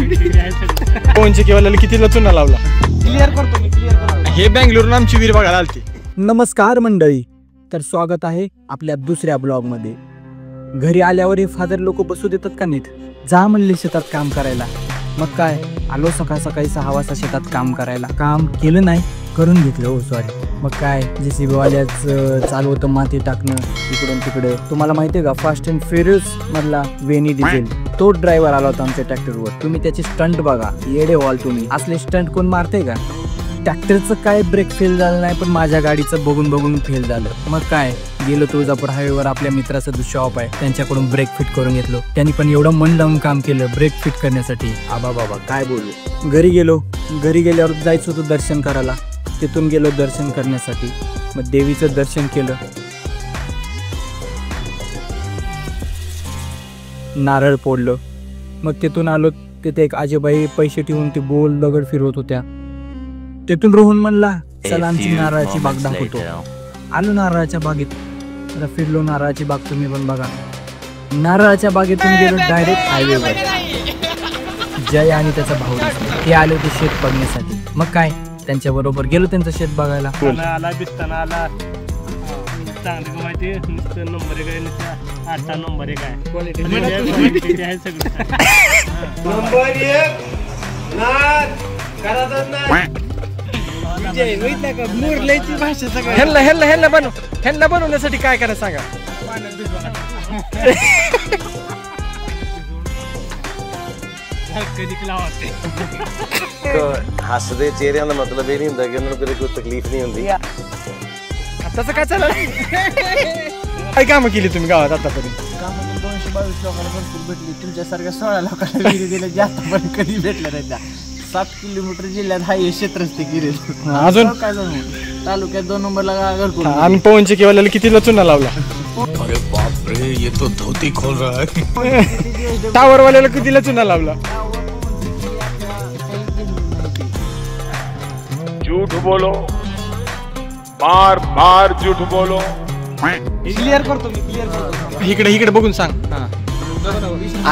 फोनचे केवळ कितीला चुना लावला क्लिअर करतो मी, क्लिअर करतो. हे बँगलोरहून आमची वीर बघायला आलती. नमस्कार मंडळी, तर स्वागत आहे आपल्या दुसऱ्या ब्लॉग मध्ये. घरी आल्यावर हे फादर लोक बसू देतात का नीट? जा म्हणले शेतात काम करायला. मग काय, आलो सकाळ सकाळी 6 वाजता शेतात काम करायला. काम केलं नाही, करून घेतलं. हो सॉरी. मग काय, JCB वाल्याच चालू होतं माती टाकणं इकडून तिकडे. तुम्हाला माहितीये का, फास्ट अँड फ्युरियस मधला वेनी डिझेल तो ड्रायव्हर आला होता आमच्या ट्रॅक्टरवर. तुम्ही त्याची स्टंट बघा, येडे व्हाल तुम्ही. असले स्टंट कोण मारते का? ट्रॅक्टरचं काय ब्रेक फेल झालं नाही, पण माझ्या गाडीचं बघून बघून फेल झालं. मग काय, गेलो तुळजापूर हायवेवर. आपल्या मित्राचं शॉप आहे, त्यांच्याकडून ब्रेक फिट करून घेतलो. त्यांनी पण एवढं मन लावून काम केलं ब्रेक फिट करण्यासाठी. आबा बाबा काय बोलू. घरी गेलो. घरी गेल्यावर जायचं होतं दर्शन करायला. तिथून गेलो दर्शन करण्यासाठी. मग देवीचं दर्शन केलं, नारळ फोडलं. मग तिथून आलो. तिथे एक आजीबाई पैसे ठेवून ती गोल दगड फिरवत होत्या. तिथून रोहन म्हणला चला आमची नारळाची बाग दाखवतो. आलो नारळाच्या बागेत. जरा फिरलो नारळाची बाग, तुम्ही पण बघा. नारळाच्या बागेतून गेलो डायरेक्ट हायवेवर. जय आणि त्याचा भाऊ ते आले होते शेत बघण्यासाठी. मग काय, त्यांच्या बरोबर गेलो त्यांचं शेत बघायला. आला दिसताना आला चांगली माहिती नंबर काय नुसता 8 नंबर काय क्वालिटी आहे सगळं. नंबर 1 नाद करायचं नाही. मुरल्याची भाषा सगळं. ह्यांना बनवण्यासाठी काय करायचं सांगा. हसदे चेहरे का मतलब ये नहीं होता कि उन्होंने कोई तकलीफ नहीं होती. तसं काय चाललं. काय कामं केली तुम्ही गावात आतापर्यंत? 222 लोकांना भरपूर भेटली. तुमच्यासारख्या 16 लोकांना विहिरी दिल्या जास्त पण कधी भेटल्या नाही. त्या 7 किलोमीटर जिल्ह्यात हाय क्षेत्र रस्ते गिरे. अजून काय झालं, तालुक्यात 2 नंबरला घरकुल. आम्ही पवनचे केवळ कितीला चुना लावला. अरे बाप रे, ये तो धोती खोल रहा है. टावर वाल्याला कितीला चुना लावला. झूठ बोलो, बार बार झूठ बोलो. क्लिअर करतो मी, क्लिअर करतो. इकडे बघून सांग.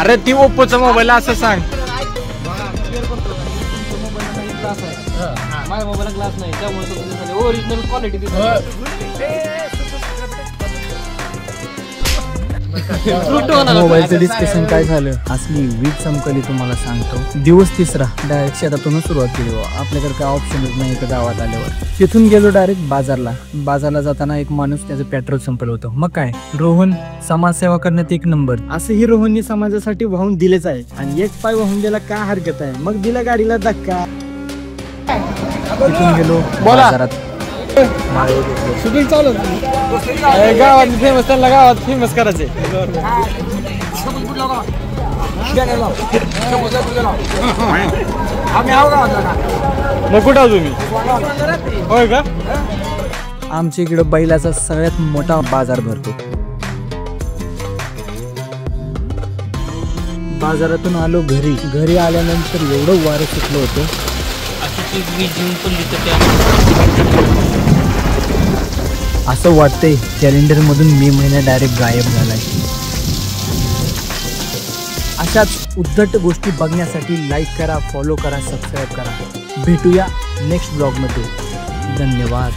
अरे ती ओप्पोचा मोबाईल असं सांग. माझ्या मोबाईलला ग्लास नाही, त्यामुळे ओरिजिनल क्वालिटी मोबाईलचं डिस्कशन काय झालं, असली वीज चमकली तुम्हाला सांगतो. दिवस 3रा डायरेक्ट शेतातूनच सुरुवात केली. आपल्याकडे काय ऑप्शनच नाही इथं गावात आल्यावर. तिथून गेलो डायरेक्ट बाजारला जाताना एक माणूस त्याचं पेट्रोल संपलं होतं. मग काय, रोहन समाजसेवा करण्यात 1 नंबर. असं ही रोहननी समाजासाठी वाहून दिलेच आहे. आणि एक पाय वाहून द्यायला काय हरकत आहे. मग दिला गाडीला धक्का. तिथून गेलो बाजारात. शूटिंग चालू गावात फेमस, त्यांना गावात फेमस करायचे. मग कुठं आहो तुम्ही? होय का? आमच्या इकडे बैलाचा सगळ्यात मोठा बाजार भरतो. बाजारातून आलो घरी आल्यानंतर एवढं वारं सुटलं होतं. असं वाटतंय कॅलेंडर मधून मे महिना डायरेक्ट गायब झालाय. अशाच उद्धट गोष्टी बघण्यासाठी लाईक करा, फॉलो करा, सबस्क्राईब करा. भेटूया नेक्स्ट ब्लॉग मध्ये. धन्यवाद.